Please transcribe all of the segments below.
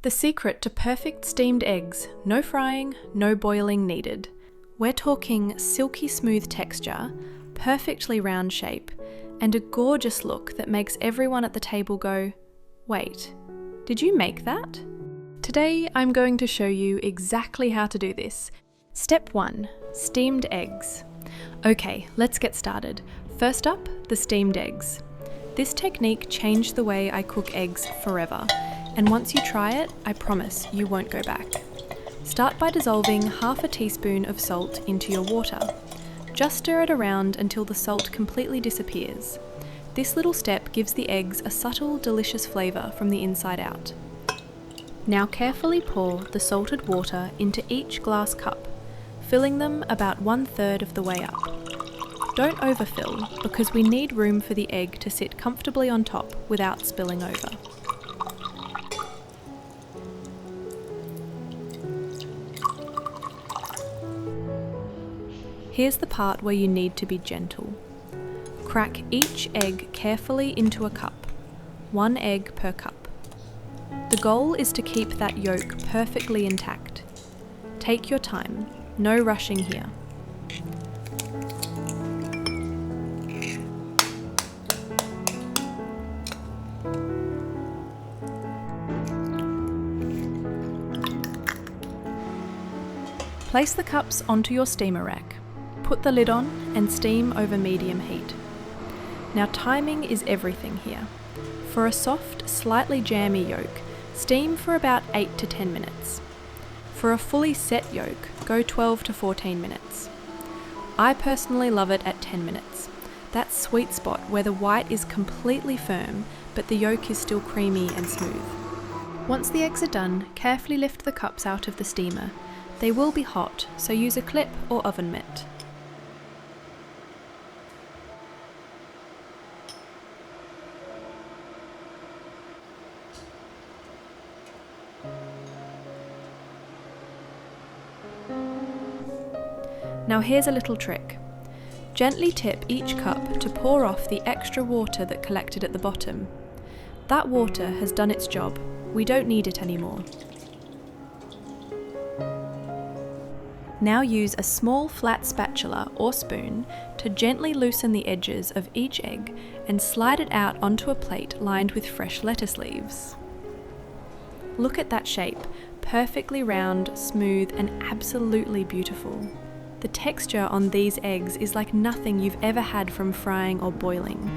The secret to perfect steamed eggs: no frying, no boiling needed. We're talking silky smooth texture, perfectly round shape, and a gorgeous look that makes everyone at the table go, "Wait, did you make that?" Today I'm going to show you exactly how to do this. Step 1. Steamed eggs. Okay, let's get started. First up, the steamed eggs. This technique changed the way I cook eggs forever, and once you try it, I promise you won't go back. Start by dissolving half a teaspoon of salt into your water. Just stir it around until the salt completely disappears. This little step gives the eggs a subtle, delicious flavour from the inside out. Now carefully pour the salted water into each glass cup, filling them about 1/3 of the way up. Don't overfill, because we need room for the egg to sit comfortably on top without spilling over. Here's the part where you need to be gentle. Crack each egg carefully into a cup, 1 egg per cup. The goal is to keep that yolk perfectly intact. Take your time, no rushing here. Place the cups onto your steamer rack. Put the lid on and steam over medium heat. Now timing is everything here. For a soft, slightly jammy yolk, steam for about 8 to 10 minutes. For a fully set yolk, go 12 to 14 minutes. I personally love it at 10 minutes. That sweet spot where the white is completely firm, but the yolk is still creamy and smooth. Once the eggs are done, carefully lift the cups out of the steamer. They will be hot, so use a clip or oven mitt. Now here's a little trick. Gently tip each cup to pour off the extra water that collected at the bottom. That water has done its job. We don't need it anymore. Now use a small flat spatula or spoon to gently loosen the edges of each egg and slide it out onto a plate lined with fresh lettuce leaves. Look at that shape, perfectly round, smooth, and absolutely beautiful. The texture on these eggs is like nothing you've ever had from frying or boiling.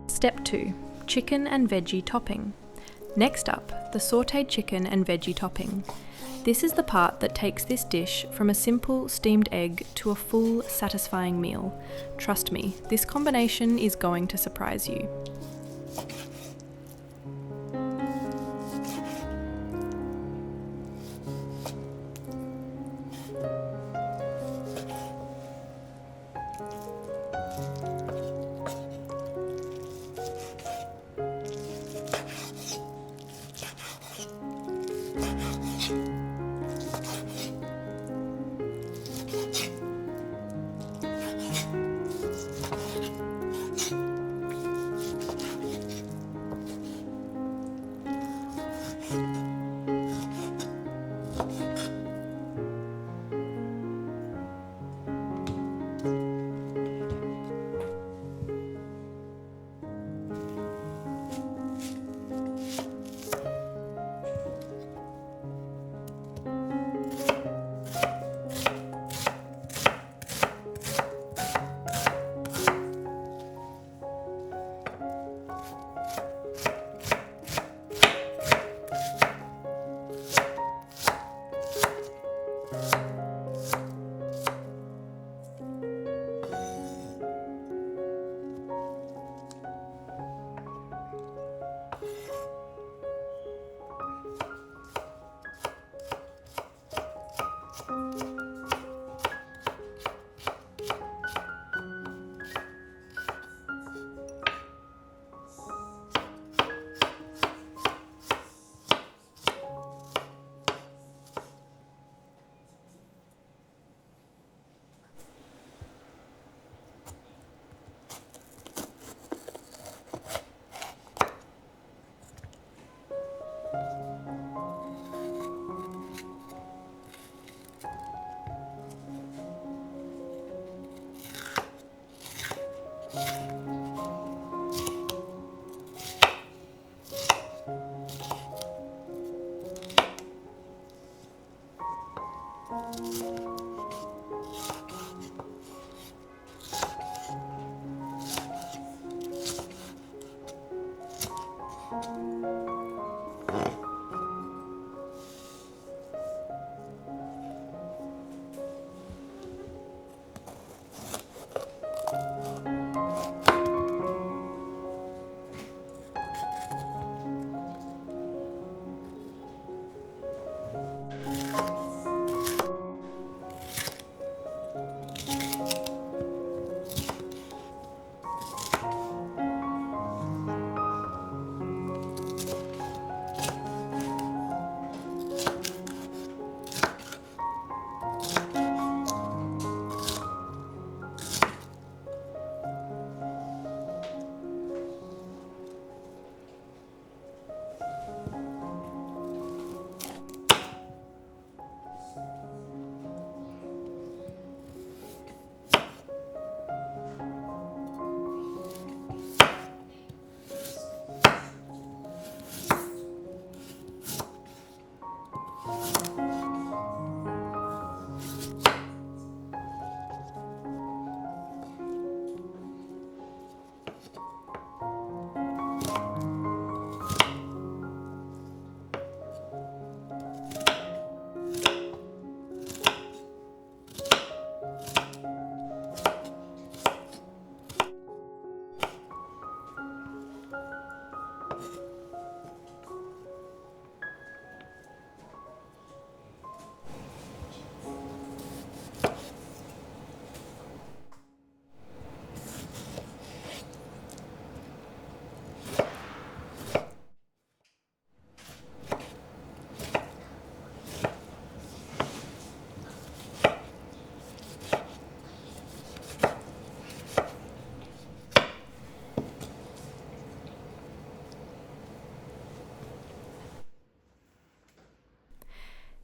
Step 2. Chicken and veggie topping. Next up, the sautéed chicken and veggie topping. This is the part that takes this dish from a simple steamed egg to a full, satisfying meal. Trust me, this combination is going to surprise you.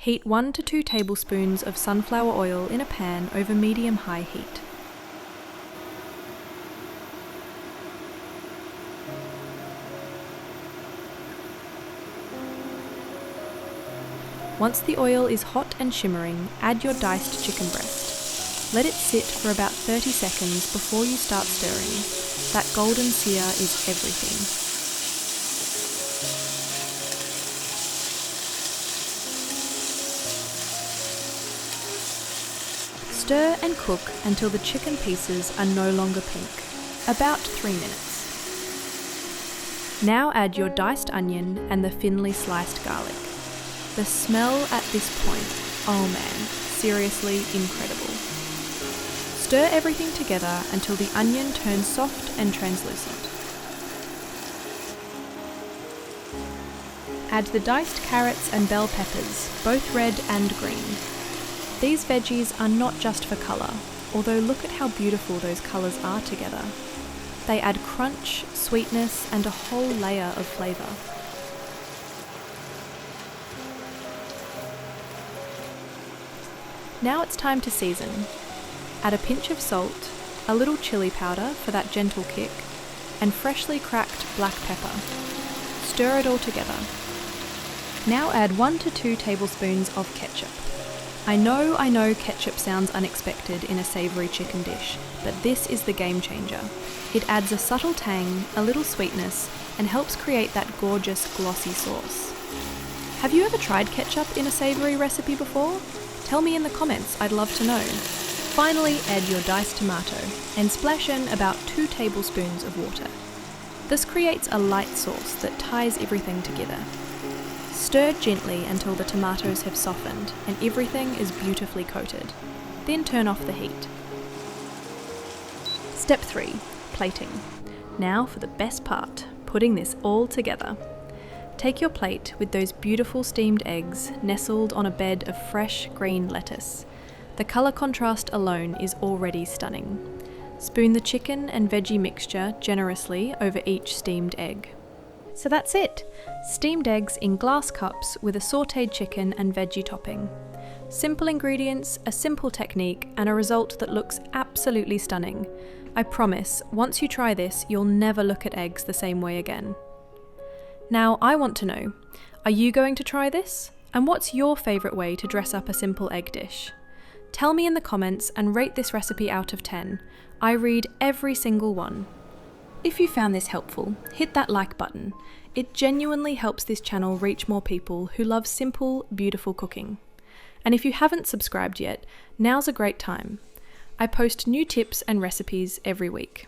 Heat 1 to 2 tablespoons of sunflower oil in a pan over medium-high heat. Once the oil is hot and shimmering, add your diced chicken breast. Let it sit for about 30 seconds before you start stirring. That golden sear is everything. Stir and cook until the chicken pieces are no longer pink, about 3 minutes. Now add your diced onion and the thinly sliced garlic. The smell at this point, oh man, seriously incredible. Stir everything together until the onion turns soft and translucent. Add the diced carrots and bell peppers, both red and green. These veggies are not just for colour, although look at how beautiful those colours are together. They add crunch, sweetness, and a whole layer of flavour. Now it's time to season. Add a pinch of salt, a little chilli powder for that gentle kick, and freshly cracked black pepper. Stir it all together. Now add 1 to 2 tablespoons of ketchup. I know ketchup sounds unexpected in a savoury chicken dish, but this is the game changer. It adds a subtle tang, a little sweetness, and helps create that gorgeous glossy sauce. Have you ever tried ketchup in a savoury recipe before? Tell me in the comments, I'd love to know. Finally, add your diced tomato and splash in about 2 tablespoons of water. This creates a light sauce that ties everything together. Stir gently until the tomatoes have softened and everything is beautifully coated. Then turn off the heat. Step 3. Plating. Now for the best part, putting this all together. Take your plate with those beautiful steamed eggs nestled on a bed of fresh green lettuce. The colour contrast alone is already stunning. Spoon the chicken and veggie mixture generously over each steamed egg. So that's it! Steamed eggs in glass cups with a sautéed chicken and veggie topping. Simple ingredients, a simple technique, and a result that looks absolutely stunning. I promise, once you try this, you'll never look at eggs the same way again. Now, I want to know, are you going to try this? And what's your favourite way to dress up a simple egg dish? Tell me in the comments and rate this recipe out of 10. I read every single one. If you found this helpful, hit that like button. It genuinely helps this channel reach more people who love simple, beautiful cooking. And if you haven't subscribed yet, now's a great time. I post new tips and recipes every week.